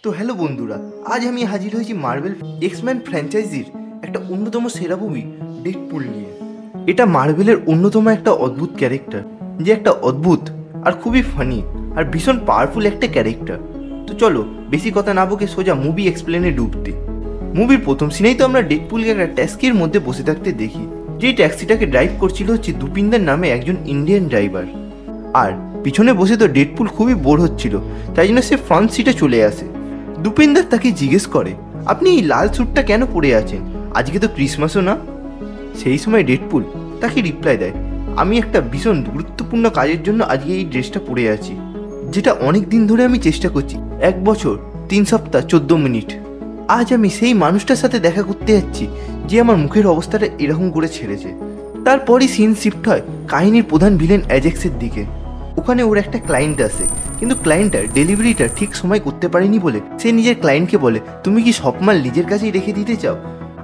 তো হ্যালো বন্ধুরা, আজ আমি হাজির হয়েছি মার্বেল এক্সম্যান ফ্র্যাঞ্চাইজির একটা অন্যতম সেরা মুভি ডেডপুল নিয়ে। এটা মার্বেলের অন্যতম একটা অদ্ভুত ক্যারেক্টার, যে একটা অদ্ভুত আর খুবই ফানি আর ভীষণ পাওয়ারফুল একটা ক্যারেক্টার। তো চলো বেশি কথা না বকে সোজা মুভি এক্সপ্লেনে ডুবতে। মুভির প্রথম সিনেই তো আমরা ডেডপুলকে একটা ট্যাক্সির মধ্যে বসে থাকতে দেখি। যেই ট্যাক্সিটাকে ড্রাইভ করছিল হচ্ছে দুপিন্দার নামে একজন ইন্ডিয়ান ড্রাইভার। আর পিছনে বসে তো ডেডপুল খুবই বোর হচ্ছিল, তাই জন্য সে ফ্রন্ট সিটে চলে আসে। দুপিন্দার তাকে জিজ্ঞেস করে, আপনি এই লাল স্যুটটা কেন পরে আছেন? আজকে তো ক্রিসমাসও না। সেই সময় ডেডপুল তাকে রিপ্লাই দেয়, আমি একটা ভীষণ গুরুত্বপূর্ণ কাজের জন্য আজকে এই ড্রেসটা পরে আছি, যেটা অনেক দিন ধরে আমি চেষ্টা করছি। 1 বছর 3 সপ্তাহ 14 মিনিট। আজ আমি সেই মানুষটার সাথে দেখা করতে যাচ্ছি যে আমার মুখের অবস্থাটা এরকম করে ছেড়েছে। তারপরই সিন শিফট হয় কাহিনীর প্রধান ভিলেন অ্যাজেক্সের দিকে। ওখানে ওর একটা ক্লায়েন্ট আসে, কিন্তু ক্লায়েন্টটার ডেলিভারিটা ঠিক সময় করতে পারেনি বলে সে নিজের ক্লায়েন্টকে বলে, তুমি কি সব মাল নিজের কাছেই রেখে দিতে চাও?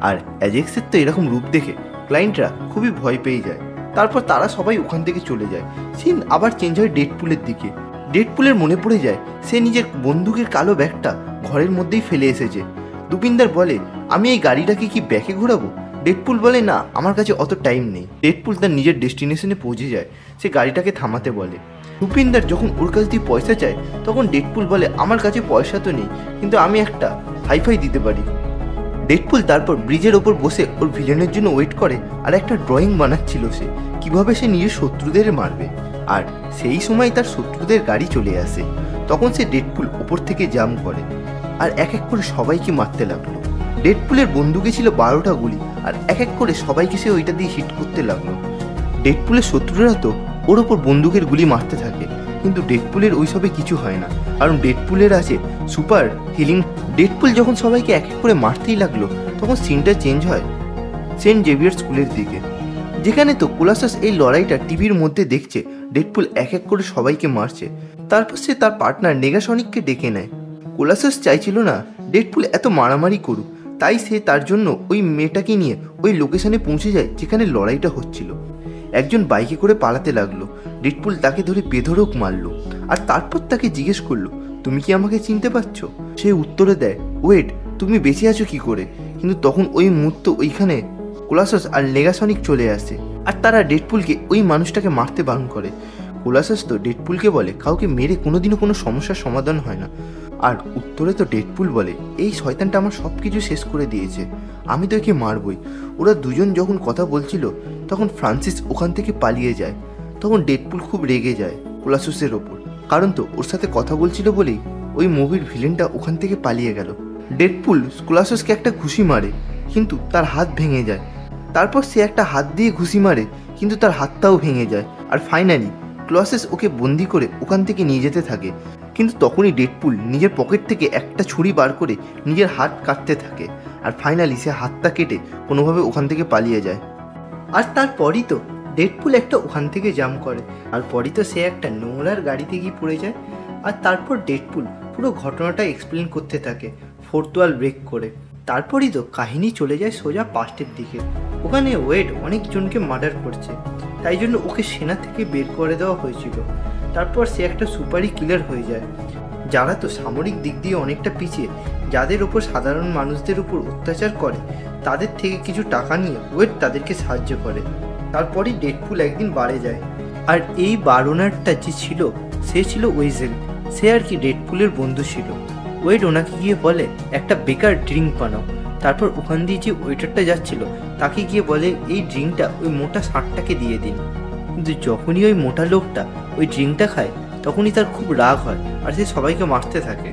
আর অ্যাজেক্সের তো এরকম রূপ দেখে ক্লায়েন্টরা খুবই ভয় পেয়ে যায়। তারপর তারা সবাই ওখান থেকে চলে যায়। সিন আবার চেঞ্জ হয় ডেডপুলের দিকে। ডেডপুলের মনে পড়ে যায় সে নিজের বন্দুকের কালো ব্যাগটা ঘরের মধ্যেই ফেলে এসেছে। দুপিন্দার বলে, আমি এই গাড়িটাকে কি ব্যাকে ঘোরাবো? ডেডপুল বলে, না, আমার কাছে অত টাইম নেই। ডেডপুল তার নিজের ডেস্টিনেশনে পৌঁছে যায়। সে গাড়িটাকে থামাতে বলে। দুপিন্দার যখন ওর কাছ দিয়ে পয়সা চায়, তখন ডেডপুল বলে, আমার কাছে পয়সা তো নেই, কিন্তু আমি একটা হাইফাই দিতে পারি। ডেডপুল তারপর ব্রিজের ওপর বসে ওর ভিলেনের জন্য ওয়েট করে, আর একটা ড্রয়িং বানাচ্ছিল সে কিভাবে সে নিজের শত্রুদের মারবে। আর সেই সময় তার শত্রুদের গাড়ি চলে আসে। তখন সে ডেডপুল ওপর থেকে জাম্প করে আর এক এক করে সবাইকে মারতে লাগলো। ডেডপুলের বন্দুকে ছিল 12টা গুলি, আর এক এক করে সবাইকে সে ওইটা দিয়ে হিট করতে লাগলো। ডেডপুলের শত্রুরা তো ওর ওপর বন্দুকের গুলি মারতে থাকে, কিন্তু ডেডপুলের ওইসবে কিছু হয় না, কারণ ডেডপুলের আছে সুপার হিলিং। ডেডপুল যখন সবাইকে এক এক করে মারতেই লাগলো, তখন সিনটা চেঞ্জ হয় সেন্ট জেভিয়ার স্কুলের দিকে, যেখানে তো কোলাসাস এই লড়াইটা টিভির মধ্যে দেখছে। ডেডপুল এক এক করে সবাইকে মারছে। তারপর সে তার পার্টনার নেগাসনিককে ডেকে নেয়। কোলাসাস চাইছিল না ডেডপুল এত মারামারি করুক, তাই সে তার জন্য ওই মেয়েটাকে নিয়ে ওই লোকেশনে পৌঁছে যায় যেখানে লড়াইটা হচ্ছিল। একজন বাইকে করে পালাতে লাগলো। ডেডপুল তাকে ধরে বেধড়ক মারলো, আর তারপর তাকে জিজ্ঞেস করলো, তুমি কি আমাকে চিনতে পারছো? সে উত্তরে দেয়, ওয়েট, তুমি বেঁচে আছো কি করে? কিন্তু তখন ওই মুহূর্ত ওইখানে কোলাসাস আর নেগাসনিক চলে আসে, আর তারা ডেডপুলকে ওই মানুষটাকে মারতে বারণ করে। কোলাসাস তো ডেডপুলকে বলে, কাউকে মেরে কোনোদিনও কোনো সমস্যার সমাধান হয় না। আর উত্তরে তো ডেডপুল বলে, এই শয়তানটা আমার সব কিছু শেষ করে দিয়েছে, আমি তো একে মারবই। ওরা দুজন যখন কথা বলছিল, তখন ফ্রান্সিস ওখান থেকে পালিয়ে যায়। তখন ডেডপুল খুব রেগে যায় কোলাসাসের ওপর, কারণ তো ওর সাথে কথা বলছিল বলেই ওই মুভির ভিলেনটা ওখান থেকে পালিয়ে গেল। ডেডপুল কোলাসাসকে একটা ঘুষি মারে, কিন্তু তার হাত ভেঙে যায়। তারপর সে একটা হাত দিয়ে ঘুষি মারে, কিন্তু তার হাতটাও ভেঙে যায়। আর ফাইনালি কোলাসাস ওকে বন্দি করে ওখান থেকে নিয়ে যেতে থাকে, কিন্তু তখনই ডেডপুল নিজের পকেট থেকে একটা ছুরি বার করে নিজের হাত কাটতে থাকে। আর ফাইনালি সে হাতটা কেটে কোনোভাবে ওখান থেকে পালিয়ে যায়। আর তারপরই তো ডেডপুল একটা ওখান থেকে জাম্প করে, আর পরই তো সে একটা নোংরার গাড়িতে গিয়ে পড়ে যায়। আর তারপর ডেডপুল পুরো ঘটনাটা এক্সপ্লেন করতে থাকে ফোর্থ ওয়াল ব্রেক করে। তারপরই তো কাহিনী চলে যায় সোজা পাস্টের দিকে। ওখানে ওয়েড অনেকজনকে মার্ডার করছে, তাই জন্য ওকে সেনা থেকে বের করে দেওয়া হয়েছিল। তারপর সে একটা সুপারি কিলার হয়ে যায়, যারা তো সামরিক দিক দিয়ে অনেকটা পিছিয়ে, যাদের ওপর সাধারণ মানুষদের উপর অত্যাচার করে, তাদের থেকে কিছু টাকা নিয়ে ওয়েড তাদেরকে সাহায্য করে। তারপরেই ডেডপুল একদিন বারে যায়, আর এই বারোনারটা যে ছিল সে ছিল ওয়েজেল। সে আর কি ডেডপুলের বন্ধু ছিল। ওয়েড ওনাকে গিয়ে বলে, একটা বেকার ড্রিঙ্ক বানাও। তারপর ওখান দিয়ে যে ওয়েটারটা যাচ্ছিল তাকে গিয়ে বলে, এই ড্রিঙ্কটা ওই মোটা ষাঁড়টাকে দিয়ে দিন। কিন্তু যখনই ওই মোটা লোকটা ওই ড্রিঙ্কটা খায়, তখনই তার খুব রাগ হয়, আর সে সবাইকে মারতে থাকে।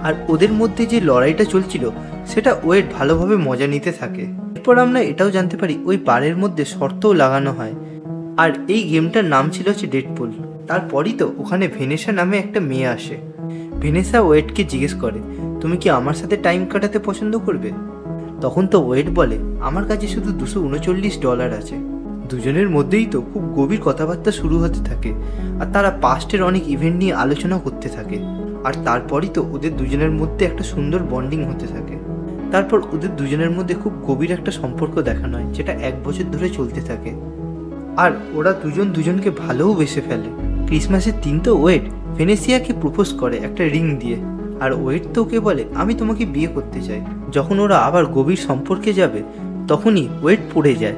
আর ওদের মধ্যে যে লড়াইটা চলছিল সেটা ওয়েড ভালোভাবে মজা নিতে থাকে। এরপর আমরা এটাও জানতে পারি ওই বারের মধ্যে শর্তও লাগানো হয়, আর এই গেমটার নাম ছিল হচ্ছে ডেডপুল। তারপরই তো ওখানে ভেনেসা নামে একটা মেয়ে আসে। ভেনেসা ওয়েডকে জিজ্ঞেস করে, তুমি কি আমার সাথে টাইম কাটাতে পছন্দ করবে? তখন তো ওয়েড বলে, আমার কাছে শুধু $239 আছে। দুজনের মধ্যেই তো খুব গভীর কথাবার্তা শুরু হতে থাকে, আর তারা পাস্টের অনেক ইভেন্ট নিয়ে আলোচনা করতে থাকে। আর তারপরই তো ওদের দুজনের মধ্যে একটা সুন্দর বন্ডিং হতে থাকে। তারপর ওদের দুজনের মধ্যে খুব গভীর একটা সম্পর্ক দেখানো হয়, যেটা 1 বছর ধরে চলতে থাকে। আর ওরা দুজন দুজনকে ভালোও বেসে ফেলে। ক্রিসমাসের দিন তো ওয়েড ভেনেসিয়াকে প্রপোজ করে একটা রিং দিয়ে, আর ওয়েড তো ওকে বলে আমি তোমাকে বিয়ে করতে চাই। যখন ওরা আবার গভীর সম্পর্কে যাবে তখনই ওয়েড পড়ে যায়।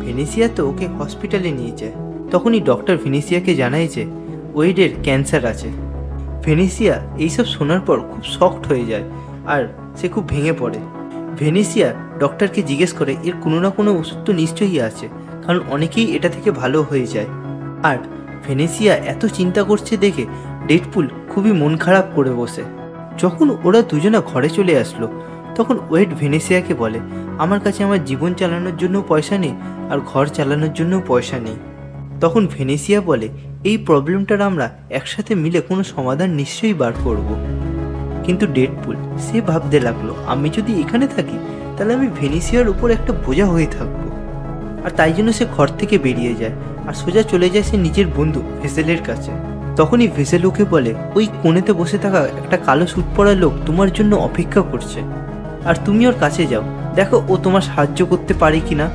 ভেনিসিয়া তো ওকে হসপিটালে নিয়ে যায়। তখনই ডক্টর ভেনিসিয়াকে জানায় যে ওয়েডের ক্যান্সার আছে। ভেনিসিয়া এইসব শোনার পর খুব শকড হয়ে যায় আর সে খুব ভেঙে পড়ে। ভেনিসিয়া ডক্টরকে জিজ্ঞেস করে এর কোনো না কোনো ওষুধ তো নিশ্চয়ই আছে, কারণ অনেকেই এটা থেকে ভালো হয়ে যায়। আর ভেনিসিয়া এত চিন্তা করছে দেখে ডেডপুল খুবই মন খারাপ করে বসে। যখন ওরা দুজনে ঘরে চলে আসলো তখন ওয়েড ভেনিসিয়াকে বলে আমার কাছে আমার জীবন চালানোর জন্য পয়সা নেই আর ঘর চালানোর জন্য পয়সা নেই। তখন ভেনিসিয়া বলে এই প্রবলেমটার আমরা একসাথে মিলে কোনো সমাধান নিশ্চয়ই বার করব। কিন্তু ডেডপুল সে ভাবতে লাগলো আমি যদি এখানে থাকি তাহলে আমি ভেনিসিয়ার উপর একটা বোঝা হয়ে থাকবো। আর তাই জন্য সে ঘর থেকে বেরিয়ে যায় আর সোজা চলে যায় সে নিজের বন্ধু ভেসেলের কাছে। তখনই ভেসেল ওকে বলে ওই কোণেতে বসে থাকা একটা কালো স্যুট পরা লোক তোমার জন্য অপেক্ষা করছে, আর তুমি ওর কাছে যাও, দেখো ও তোমার সাহায্য করতে পারে কিনা।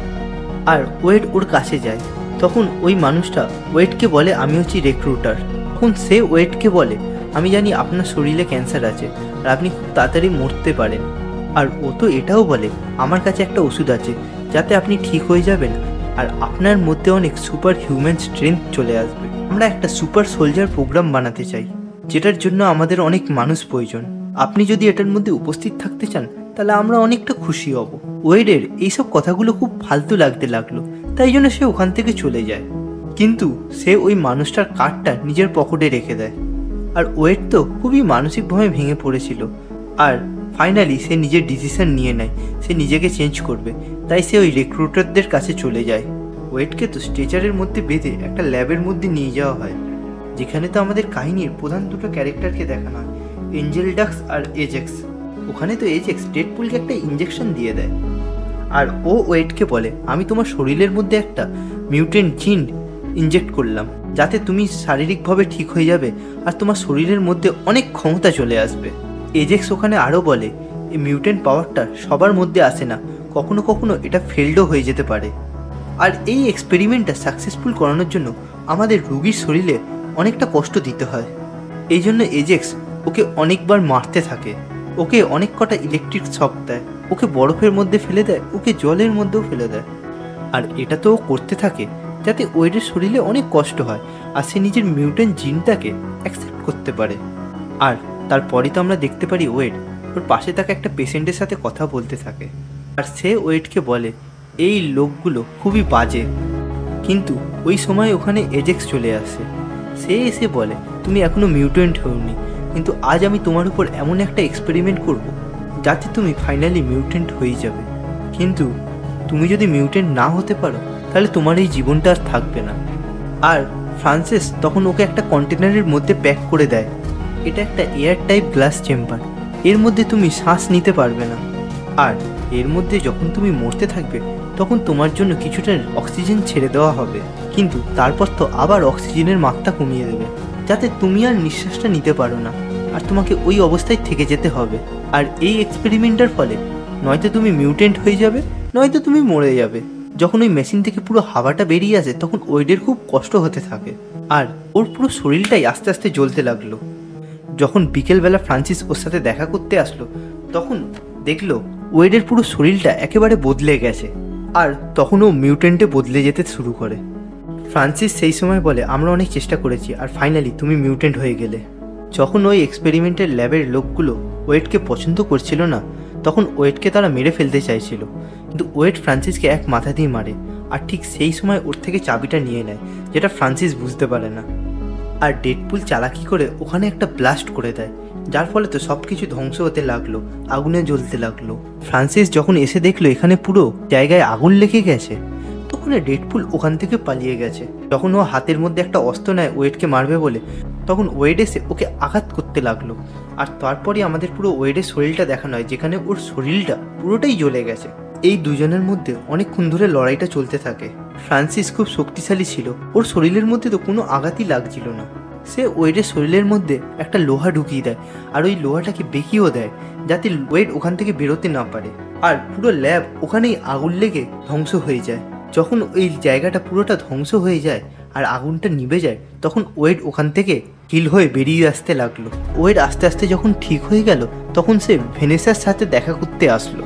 আর ওয়েড ওর কাছে যায়। তখন ওই মানুষটা ওয়েডকে বলে আমি হচ্ছি রিক্রুটার। তখন সে ওয়েডকে বলে আমি জানি আপনার শরীরে ক্যান্সার আছে আর আপনি খুব তাড়াতাড়ি মরতে পারেন। আর ও তো এটাও বলে আমার কাছে একটা ওষুধ আছে যাতে আপনি ঠিক হয়ে যাবেন আর আপনার মধ্যে অনেক সুপার হিউম্যান স্ট্রেংথ চলে আসবে। আমরা একটা সুপার সোলজার প্রোগ্রাম বানাতে চাই যেটার জন্য আমাদের অনেক মানুষ প্রয়োজন। আপনি যদি এটার মধ্যে উপস্থিত থাকতে চান তাহলে আমরা অনেকটা খুশি হব। ওয়েডের এইসব কথাগুলো খুব ফালতু লাগতে লাগলো, তাই জন্য সে ওখান থেকে চলে যায়। কিন্তু সে ওই মানুষটার কার্ডটা নিজের পকেটে রেখে দেয়। আর ওয়েড তো খুবই মানসিকভাবে ভেঙে পড়েছিল। আর ফাইনালি সে নিজের ডিসিশন নিয়ে নেয় সে নিজেকে চেঞ্জ করবে। তাই সে ওই রিক্রুটারদের কাছে চলে যায়। ওয়েডকে তো স্ট্রেচারের মধ্যে বেঁধে একটা ল্যাবের মধ্যে নিয়ে যাওয়া হয়, যেখানে তো আমাদের কাহিনীর প্রধান দুটো ক্যারেক্টারকে দেখানো হয়, এঞ্জেল ডাক্স আর এজেক্স। ওখানে তো এজেক্স ডেডপুলকে একটা ইঞ্জেকশন দিয়ে দেয় আর ও ওয়েডকে বলে আমি তোমার শরীরের মধ্যে একটা মিউটেন্ট জিন ইনজেক্ট করলাম যাতে তুমি শারীরিকভাবে ঠিক হয়ে যাবে আর তোমার শরীরের মধ্যে অনেক ক্ষমতা চলে আসবে। এজেক্স ওখানে আরও বলে এই মিউটেন্ট পাওয়ারটা সবার মধ্যে আসে না, কখনো কখনো এটা ফেলডও হয়ে যেতে পারে। আর এই এক্সপেরিমেন্টটা সাকসেসফুল করানোর জন্য আমাদের রুগীর শরীরে অনেকটা কষ্ট দিতে হয়। এই জন্য এজেক্স ওকে অনেকবার মারতে থাকে, ওকে অনেক কটা ইলেকট্রিক শক দেয়, ওকে বরফের মধ্যে ফেলে দেয়, ওকে জলের মধ্যেও ফেলে দেয়। আর এটা তো ও করতে থাকে যাতে ওয়েডের শরীরে অনেক কষ্ট হয় আর সে নিজের মিউটেন্ট জিনটাকে অ্যাকসেপ্ট করতে পারে। আর তারপরেই তো আমরা দেখতে পারি ওয়েড ওর পাশে থাকা একটা পেশেন্টের সাথে কথা বলতে থাকে আর সে ওয়েডকে বলে এই লোকগুলো খুবই বাজে। কিন্তু ওই সময় ওখানে এজেক্স চলে আসে। সে এসে বলে তুমি এখনো মিউটেন্ট হওনি, কিন্তু আজ আমি তোমার উপর এমন একটা এক্সপেরিমেন্ট করব যাতে তুমি ফাইনালি মিউটেন্ট হয়ে যাবে। কিন্তু তুমি যদি মিউটেন্ট না হতে পারো তাহলে তোমার এই জীবনটা আর থাকবে না। আর ফ্রান্সিস তখন ওকে একটা কন্টেনারের মধ্যে প্যাক করে দেয়। এটা একটা এয়ার টাইপ গ্লাস চেম্বার, এর মধ্যে তুমি শ্বাস নিতে পারবে না। আর এর মধ্যে যখন তুমি মরতে থাকবে তখন তোমার জন্য কিছুটা অক্সিজেন ছেড়ে দেওয়া হবে, কিন্তু তারপর তো আবার অক্সিজেনের মাত্রা কমিয়ে দেবে যাতে তুমি আর নিঃশ্বাসটা নিতে পারো না আর তোমাকে ওই অবস্থায় থেকে যেতে হবে। আর এই এক্সপেরিমেন্টের ফলে নয়তো তুমি মিউটেন্ট হয়ে যাবে নয়তো তুমি মরে যাবে। যখন ওই মেশিন থেকে পুরো হাওয়াটা বেরিয়ে আসে তখন ওয়েডের খুব কষ্ট হতে থাকে আর ওর পুরো শরীরটাই আস্তে আস্তে জ্বলতে লাগলো। যখন বিকেলবেলা ফ্রান্সিস ওর সাথে দেখা করতে আসলো তখন দেখলো ওয়েডের পুরো শরীরটা একেবারে বদলে গেছে আর তখন ও মিউটেন্টে বদলে যেতে শুরু করে। ফ্রান্সিস সেই সময় বলে আমরা অনেক চেষ্টা করেছি আর ফাইনালি তুমি মিউটেন্ট হয়ে গেলে। যখন ওই এক্সপেরিমেন্টের ল্যাবের লোকগুলো ওয়েডকে পছন্দ করছিল না তখন ওয়েডকে তারা মেরে ফেলতে চাইছিল, কিন্তু ওয়েড ফ্রান্সিসকে এক মাথা দিয়ে মারে আর ঠিক সেই সময় ওর থেকে চাবিটা নিয়ে নেয়, যেটা ফ্রান্সিস বুঝতে পারে না। আর ডেডপুল চালাকি করে ওখানে একটা ব্লাস্ট করে দেয়, যার ফলে তো সব কিছু ধ্বংস হতে লাগলো, আগুনে জ্বলতে লাগলো। ফ্রান্সিস যখন এসে দেখলো এখানে পুরো জায়গায় আগুন লেগে গেছে তখন ডেডপুল ওখান থেকে পালিয়ে গেছে। যখন ও হাতের মধ্যে একটা অস্ত্র নেয় ওয়েডকে মারবে বলে তখন ওয়েড এসে ওকে আঘাত করতে লাগলো। আর তারপরে আমাদের পুরো ওয়েডের শরীরটা দেখানো হয় যেখানে ওর শরীরটা পুরোটাই জ্বলে গেছে। এই দুজনের মধ্যে অনেকক্ষণ ধরে লড়াইটা চলতে থাকে। ফ্রান্সিস খুব শক্তিশালী ছিল, ওর শরীরের মধ্যে তো কোনো আঘাতই লাগছিল না। সে ওয়েডের শরীরের মধ্যে একটা লোহা ঢুকিয়ে দেয় আর ওই লোহাটাকে বেঁকিয়েও দেয় যাতে ওয়েড ওখান থেকে বেরোতে না পারে। আর পুরো ল্যাব ওখানেই আগুন লেগে ধ্বংস হয়ে যায়। যখন ওই জায়গাটা পুরোটা ধ্বংস হয়ে যায় আর আগুনটা নিভে যায় তখন ওয়েড ওখান থেকে হিল হয়ে বেরিয়ে আসতে লাগলো। ওয়েড আস্তে আস্তে যখন ঠিক হয়ে গেল তখন সে ভেনেসার সাথে দেখা করতে আসলো।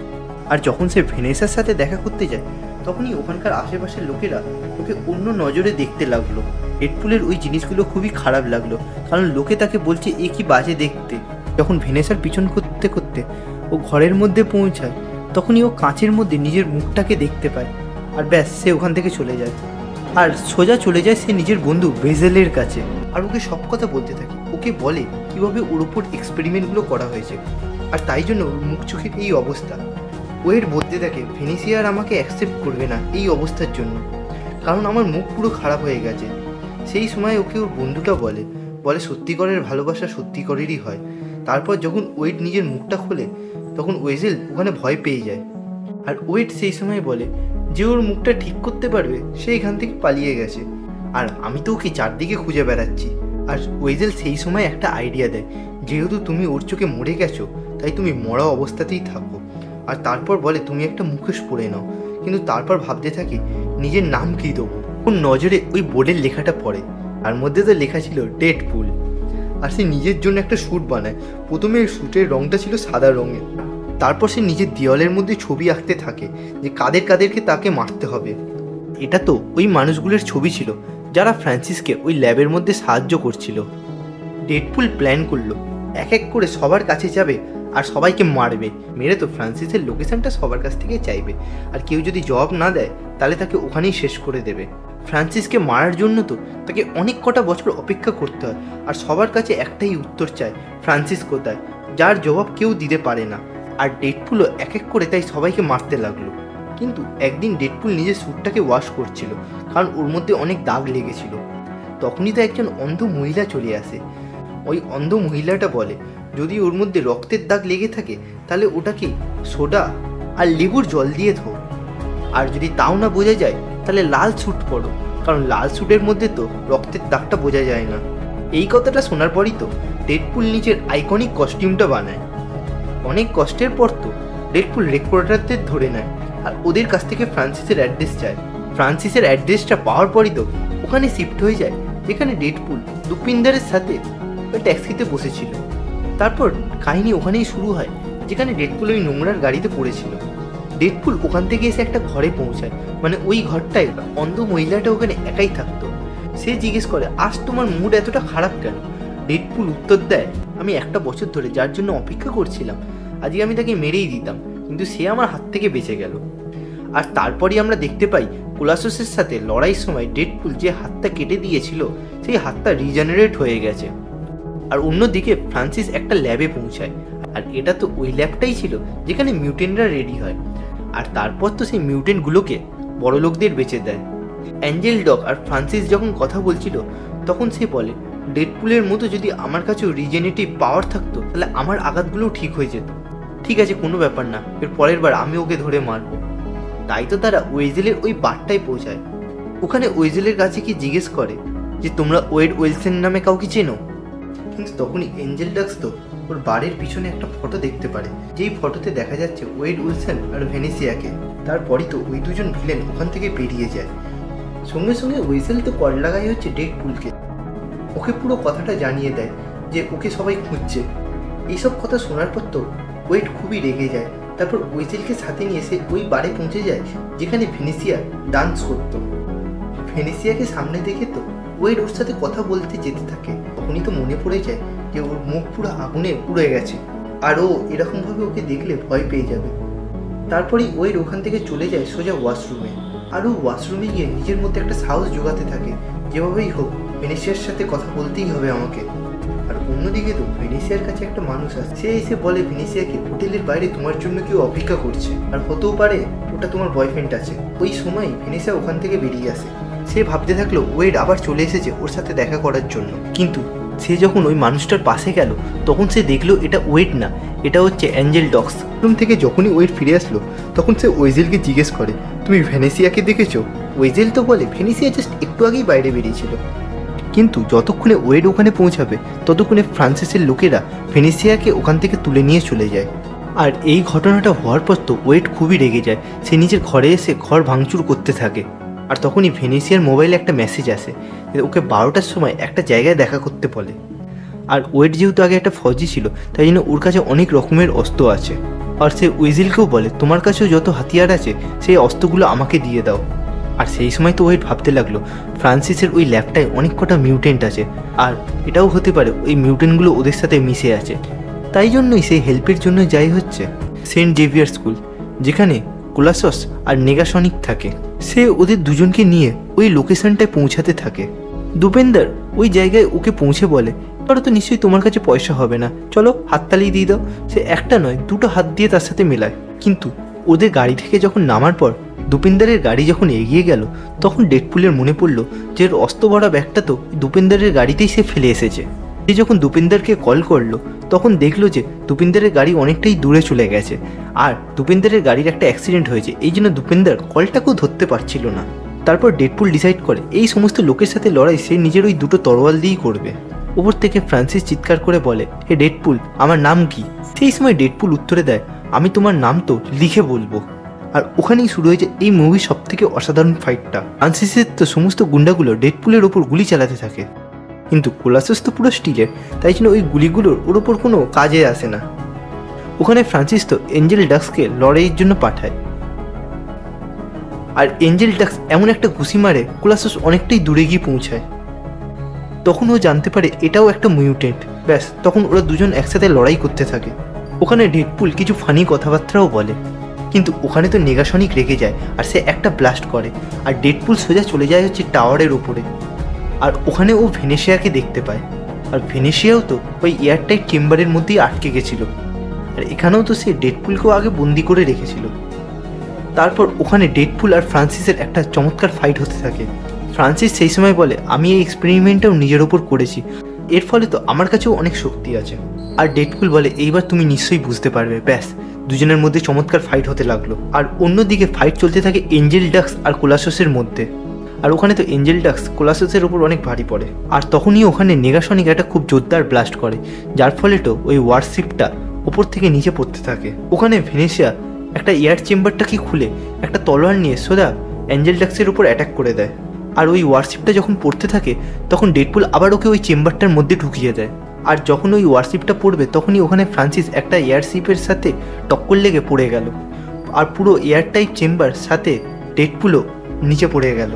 আর যখন সে ভেনেসার সাথে দেখা করতে যায় তখনই ওখানকার আশেপাশের লোকেরা ওকে অন্য নজরে দেখতে লাগলো। ডেডপুলের ওই জিনিসগুলো খুবই খারাপ লাগলো, কারণ লোকে তাকে বলছে এ কি বাজে দেখতে। যখন ভেনেসার পিছন করতে করতে ও ঘরের মধ্যে পৌঁছায় তখনই ও কাঁচের মধ্যে নিজের মুখটাকে দেখতে পায়। আর ব্যাস, সে ওখান থেকে চলে যায় আর সোজা চলে যায় সে নিজের বন্ধু বেজেলের কাছে। আর ওকে সব কথা বলতে থাকে, ওকে বলে কিভাবে ওর উপর এক্সপেরিমেন্টগুলো করা হয়েছে আর তাই জন্য ওর মুখ চোখের এই অবস্থা। ওয়েড বলতে থাকে ভেনিসিয়া আর আমাকে অ্যাকসেপ্ট করবে না এই অবস্থার জন্য, কারণ আমার মুখ পুরো খারাপ হয়ে গেছে। সেই সময় ওকে ওর বন্ধুটা বলে সত্যিকারের ভালোবাসা সত্যিকারেরই হয়। তারপর যখন ওয়েড নিজের মুখটা খোলে তখন ওয়েজেল ওখানে ভয় পেয়ে যায়। আর ওয়েড সেই সময় বলে যে ওর মুখটা ঠিক করতে পারবে সে এখান থেকে পালিয়ে গেছে, আর আমি তো ওকে চারদিকে খুঁজে বেড়াচ্ছি। আর ওয়েজেল সেই সময় একটা আইডিয়া দেয়, যেহেতু তুমি ওর চোখে মরে গেছো তাই তুমি মরা অবস্থাতেই থাকো। আর তারপর বলে তুমি একটা মুখোশ পরে নাও, কিন্তু তারপর ভাবতে থাকে নিজের নাম কী দেবো। ওর নজরে ওই বোর্ডের লেখাটা পড়ে, তার মধ্যে তো লেখা ছিল ডেডপুল। আর সে নিজের জন্য একটা স্যুট বানায়। প্রথমে স্যুটের রঙটা ছিল সাদা রঙের, তারপর সে নিজের দেওয়ালের মধ্যে ছবি আঁকতে থাকে যে কাদেরকে তাকে মারতে হবে। এটা তো ওই মানুষগুলোর ছবি ছিল যারা ফ্রান্সিসকে ওই ল্যাবের মধ্যে সাহায্য করছিল। ডেডপুল প্ল্যান করলো এক এক করে সবার কাছে যাবে আর সবাইকে মারবে, মেরে তো ফ্রান্সিসের লোকেশনটা সবার কাছ থেকে চাইবে, আর কেউ যদি জবাব না দেয় তাহলে তাকে ওখানেই শেষ করে দেবে। ফ্রান্সিসকে মারার জন্য তো তাকে অনেক কটা বছর অপেক্ষা করতে হয়, আর সবার কাছে একটাই উত্তর চায় ফ্রান্সিস কোথায়, যার জবাব কেউ দিতে পারে না। আর ডেডপুলও এক এক করে তাই সবাইকে মারতে লাগলো। কিন্তু একদিন ডেডপুল নিজের স্যুটটাকে ওয়াশ করছিল, কারণ ওর মধ্যে অনেক দাগ লেগেছিল। তখনই তো একজন অন্ধ মহিলা চলে আসে। ওই অন্ধ মহিলাটা বলে যদি ওর মধ্যে রক্তের দাগ লেগে থাকে তাহলে ওটাকে সোডা আর লেবুর জল দিয়ে ধো, আর যদি তাও না বোঝা যায় তাহলে লাল স্যুট পরো, কারণ লাল স্যুটের মধ্যে তো রক্তের দাগটা বোঝা যায় না। এই কথাটা শোনার পরই তো ডেডপুল নিজের আইকনিক কস্টিউমটা বানায়। অনেক কষ্টের পর তো ডেডপুল রেকর্ডারদের ধরে নেয় আর ওদের কাছ থেকে ফ্রান্সিসের অ্যাড্রেস চায়। ফ্রান্সিসের অ্যাড্রেসটা পাওয়ার পরই তো ওখানে শিফট হয়ে যায় যেখানে ডেডপুল দুপিন্দারের সাথে ওই ট্যাক্সিতে বসেছিল। তারপর কাহিনী ওখানেই শুরু হয় যেখানে ডেডপুল ওই নোংরার গাড়িতে পড়েছিল। ডেডপুল ওখান থেকে এসে একটা ঘরে পৌঁছায়, মানে ওই ঘরটায় অন্ধ মহিলাটা ওখানে একাই থাকতো। সে জিজ্ঞেস করে আজ তোমার মুড এতটা খারাপ কেন? ডেডপুল উত্তর দেয় আমি একটা বছর ধরে যার জন্য অপেক্ষা করছিলাম আজকে আমি তাকে মেরেই দিতাম, কিন্তু সে আমার হাত থেকে বেঁচে গেল। আর তারপরই আমরা দেখতে পাই কোলাসোসের সাথে লড়াইয়ের সময় ডেডপুল যে হাতটা কেটে দিয়েছিল সেই হাতটা রিজেনারেট হয়ে গেছে। আর অন্যদিকে ফ্রান্সিস একটা ল্যাবে পৌঁছায়, আর এটা তো ওই ল্যাবটাই ছিল যেখানে মিউটেন্টরা রেডি হয়। আর তারপর তো সেই মিউটেন্টগুলোকে বড় লোকদের বেচে দেয়। অ্যাঞ্জেল ডগ আর ফ্রান্সিস যখন কথা বলছিল তখন সে বলে ডেডপুলের মতো যদি আমার কাছেও রিজেনারেটিভ পাওয়ার থাকতো তাহলে আমার আঘাতগুলোও ঠিক হয়ে যেত। ঠিক আছে, কোনো ব্যাপার না, এর পরের বার আমি ওকে ধরে মারবো। তাই তো তারা ওয়েজেলের ওই বারটায় পৌঁছায়। ওখানে ওয়েজেলের কাছে কি জিজ্ঞেস করে যে তোমরা ওয়েড ওয়েলসন নামে কাউকে চেনো? কিন্তু তখনই এঞ্জেল ডাক্স তো ওর বাড়ির পিছনে একটা ফটো দেখতে পারে, যেই ফটোতে দেখা যাচ্ছে ওয়েড উইলসন আর ভেনিসিয়াকে। তারপরই তো ওই দুজন ভিলেন ওখান থেকে বেরিয়ে যায়। সঙ্গে সঙ্গে ওয়েজেল তো কল লাগাই হচ্ছে ডেডপুলকে, ওকে পুরো কথাটা জানিয়ে দেয় যে ওকে সবাই খুঁজছে। এইসব কথা শোনার পর তো ওয়েড খুবই রেগে যায়। তারপর ওয়েজেলকে সাথে নিয়ে এসে ওই বারে পৌঁছে যায় যেখানে ভেনিসিয়া ডান্স করতো। ভেনিসিয়াকে সামনে দেখে তো ওয়েড ওর সাথে কথা বলতে যেতে থাকে। তখনই তো মনে পড়ে যায় যে ওর মুখ পুরো আগুনে পুড়ে গেছে, আর ও এরকমভাবে ওকে দেখলে ভয় পেয়ে যাবে। তারপরেই ওয়েড ওখান থেকে চলে যায় সোজা ওয়াশরুমে, আর ও ওয়াশরুমে গিয়ে নিজের মধ্যে একটা সাহস জোগাতে থাকে যেভাবেই হোক ভেনিসিয়ার সাথে কথা বলতেই হবে আমাকে। আর অন্যদিকে তো ভেনিসিয়ার কাছে একটা মানুষ আসে, সে এসে বলে ভেনিসিয়াকে হোটেলের বাইরে তোমার জন্য কেউ অপেক্ষা করছে, আর হতেও পারে ওটা তোমার বয়ফ্রেন্ড আছে। ওই সময় ভেনিসিয়া ওখান থেকে বেরিয়ে আসে। সে ভাবতে থাকলো ওয়েড আবার চলে এসেছে ওর সাথে দেখা করার জন্য, কিন্তু সে যখন ওই মানুষটার পাশে গেল তখন সে দেখলো এটা ওয়েড না, এটা হচ্ছে অ্যাঞ্জেল ডগস। রুম থেকে যখনই ওয়েড ফিরে আসলো তখন সে ওয়েজেলকে জিজ্ঞেস করে তুমি ভেনিসিয়াকে দেখেছো? ওয়েজেল তো বলে ভেনিসিয়া জাস্ট একটু আগেই বাইরে বেরিয়েছিল। কিন্তু যতক্ষণে ওয়েড ওখানে পৌঁছাবে ততক্ষণে ফ্রান্সিসের লোকেরা ভেনিসিয়াকে ওখান থেকে তুলে নিয়ে চলে যায়। আর এই ঘটনাটা হওয়ার পর তো ওয়েড খুবই রেগে যায়। সে নিজের ঘরে এসে ঘর ভাঙচুর করতে থাকে। আর তখনই ভেনিসিয়ার মোবাইলে একটা মেসেজ আসে, ওকে 12টার সময় একটা জায়গায় দেখা করতে বলে। আর ওয়েড যেহেতু আগে একটা ফৌজি ছিল, তাই জন্য ওর কাছে অনেক রকমের অস্ত্র আছে। আর সে উইজিলকেও বলে তোমার কাছেও যত হাতিয়ার আছে সেই অস্ত্রগুলো আমাকে দিয়ে দাও। আর সেই সময় তো ওয়েড ভাবতে লাগলো ফ্রান্সিসের ওই ল্যাবটায় অনেক কটা মিউটেন্ট আছে, আর এটাও হতে পারে ওই মিউটেন্টগুলো ওদের সাথে মিশে আছে। তাই জন্যই সেই হেল্পের জন্য যাই হচ্ছে সেন্ট জেভিয়ার স্কুল, যেখানে কোলাসস আর নেগাসনিক থাকে। সে ওদের দুজনকে নিয়ে ওই লোকেশনটায় পৌঁছাতে থাকে। দুপেন্দার ওই জায়গায় ওকে পৌঁছে বলে এবারও তো নিশ্চয়ই তোমার কাছে পয়সা হবে না, চলো হাততালি দিয়ে দাও। সে একটা নয় দুটো হাত দিয়ে তার সাথে মেলায়। কিন্তু ওদের গাড়ি থেকে যখন নামার পর দুপেন্দারের গাড়ি যখন এগিয়ে গেল, তখন ডেডপুলের মনে পড়ল যে এর অস্ত্র ভরা ব্যাগটা তো দুপেন্দারের গাড়িতেই সে ফেলে এসেছে। সে যখন দুপেন্দারকে কল করলো তখন দেখলো যে দুপেন্দারের গাড়ি অনেকটাই দূরে চলে গেছে, আর দুপেন্দারের গাড়ির একটা অ্যাক্সিডেন্ট হয়েছে, এই জন্য দুপেন্দার কলটাকেও ধরতে পারছিল না। তারপর ডেডপুল ডিসাইড করে এই সমস্ত লোকের সাথে লড়াই সে নিজের ওই দুটো তরোয়াল দিয়েই করবে। ওপর থেকে ফ্রান্সিস চিৎকার করে বলে, হে ডেডপুল, আমার নাম কি? সেই সময় ডেডপুল উত্তরে দেয়, আমি তোমার নাম তো লিখে বলবো। আর ওখানেই শুরু হয়েছে এই মুভির সব থেকে অসাধারণ ফাইটটা। ফ্রান্সিসের তো সমস্ত গুন্ডাগুলো ডেডপুলের ওপর গুলি চালাতে থাকে, কিন্তু কোলাসাস তো পুরো স্টিলের, তাই জন্য ওই গুলিগুলোর ওর ওপর কোনো কাজে আসে না। ওখানে ফ্রান্সিস তো এঞ্জেল ডাক্সকে লড়াইয়ের জন্য পাঠায়, আর এঞ্জেল ডাক্স এমন একটা ঘুষি মারে কোলাসাস অনেকটাই দূরে গিয়ে পৌঁছায়। তখন ও জানতে পারে এটাও একটা মিউটেন্ট। ব্যাস তখন ওরা দুজন একসাথে লড়াই করতে থাকে। ওখানে ডেডপুল কিছু ফানি কথাবার্তাও বলে, কিন্তু ওখানে তো নেগাসনিক রেগে যায় আর সে একটা ব্লাস্ট করে, আর ডেডপুল সোজা চলে যায় হচ্ছে টাওয়ারের ওপরে। আর ওখানে ও ভেনেশিয়াকে দেখতে পায়, আর ভেনেশিয়াও তো ওই এয়ারটাইট চেম্বারের মধ্যেই আটকে গেছিল, আর এখানেও তো সে ডেডপুলকেও আগে বন্দি করে রেখেছিল। তারপর ওখানে ডেডপুল আর ফ্রান্সিসের একটা চমৎকার ফাইট হতে থাকে। ফ্রান্সিস সেই সময় বলে, আমি এই এক্সপেরিমেন্টটাও নিজের ওপর করেছি, এর ফলে তো আমার কাছেও অনেক শক্তি আছে। আর ডেডপুল বলে, এইবার তুমি নিশ্চয়ই বুঝতে পারবে। ব্যাস দুজনের মধ্যে চমৎকার ফাইট হতে লাগলো। আর অন্যদিকে ফাইট চলতে থাকে এঞ্জেল ডাক্স আর কোলাসাসের মধ্যে। আর ওখানে তো এঞ্জেল ডাক্স কোলাসাসের ওপর অনেক ভারী পড়ে, আর তখনই ওখানে নেগাসনিক একটা খুব জোরদার ব্লাস্ট করে, যার ফলে তো ওই ওয়ারশিপটা ওপর থেকে নিচে পড়তে থাকে। ওখানে ভেনেশিয়া একটা এয়ার চেম্বারটাকে খুলে একটা তলোয়ার নিয়ে সোজা এঞ্জেল ডাক্সের উপর অ্যাটাক করে দেয়। আর ওই ওয়ারশিপটা যখন পড়তে থাকে তখন ডেডপুল আবার ওকে ওই চেম্বারটার মধ্যে ঢুকিয়ে দেয়। আর যখন ওই ওয়ারশিপটা পড়বে তখনই ওখানে ফ্রান্সিস একটা এয়ারশিপের সাথে টক্কর লেগে পড়ে গেল, আর পুরো এয়ারটাইট চেম্বার সাথে ডেডপুলও নিচে পড়ে গেল।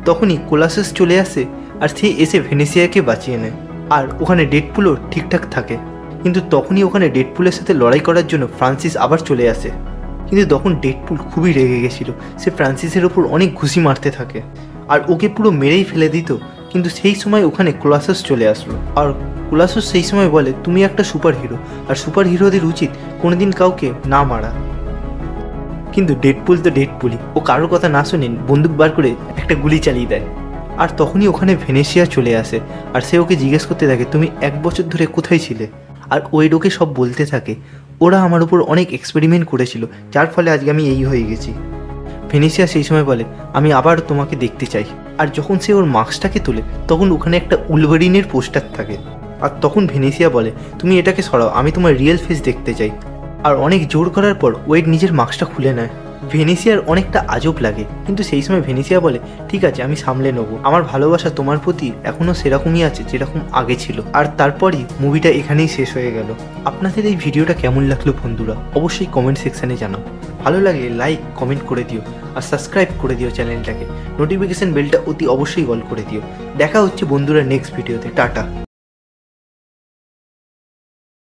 তখনই কোলাসাস চলে আসে আর সে এসে ভেনেশিয়াকে বাঁচিয়ে নেয়, আর ওখানে ডেডপুলও ঠিকঠাক থাকে। কিন্তু তখনই ওখানে ডেডপুলের সাথে লড়াই করার জন্য ফ্রান্সিস আবার চলে আসে, কিন্তু তখন ডেডপুল খুবই রেগে গেছিল। সে ফ্রান্সিসের ওপর অনেক ঘুষি মারতে থাকে আর ওকে পুরো মেরেই ফেলে দিত। কিন্তু সেই সময় ওখানে কোলাসাস চলে আসলো, আর কোলাসাস সেই সময় বলে, তুমি একটা সুপার হিরো, আর সুপার হিরোদের উচিত কোনোদিন কাউকে না মারা। কিন্তু ডেডপুল তো ডেডপুলই, ও কারোর কথা না শুনে বন্দুক বার করে একটা গুলি চালিয়ে দেয়। আর তখনই ওখানে ভেনেশিয়া চলে আসে, আর সে ওকে জিজ্ঞেস করতে থাকে, তুমি 1 বছর ধরে কোথায় ছিলে? আর ওয়েড ওকে সব বলতে থাকে, ওরা আমার উপর অনেক এক্সপেরিমেন্ট করেছিল, যার ফলে আজকে আমি এই হয়ে গেছি। ভেনেশিয়া সেই সময় বলে, আমি আবার তোমাকে দেখতে চাই। আর যখন সে ওর মাস্কটাকে তোলে তখন ওখানে একটা উলভারিনের পোস্টার থাকে, আর তখন ভেনেশিয়া বলে, তুমি এটাকে সরাও, আমি তোমার রিয়েল ফেস দেখতে চাই। আর অনেক জোর করার পর ওয়েড নিজের মাস্কটা খুলে নেয়। ভেনেশিয়ার অনেকটা আজব লাগে, কিন্তু সেই সময় ভেনেশিয়া বলে, ঠিক আছে আমি সামলে নেবো, আমার ভালোবাসা তোমার প্রতি এখনও সেরকমই আছে যেরকম আগে ছিল। আর তারপরই মুভিটা এখানেই শেষ হয়ে গেল। আপনাদের এই ভিডিওটা কেমন লাগলো বন্ধুরা অবশ্যই কমেন্ট সেকশানে জানাও। ভালো লাগলে লাইক কমেন্ট করে দিও, আর সাবস্ক্রাইব করে দিও চ্যানেলটাকে। নোটিফিকেশন বেলটা অতি অবশ্যই অল করে দিও। দেখা হচ্ছে বন্ধুরা নেক্সট ভিডিওতে। টাটা।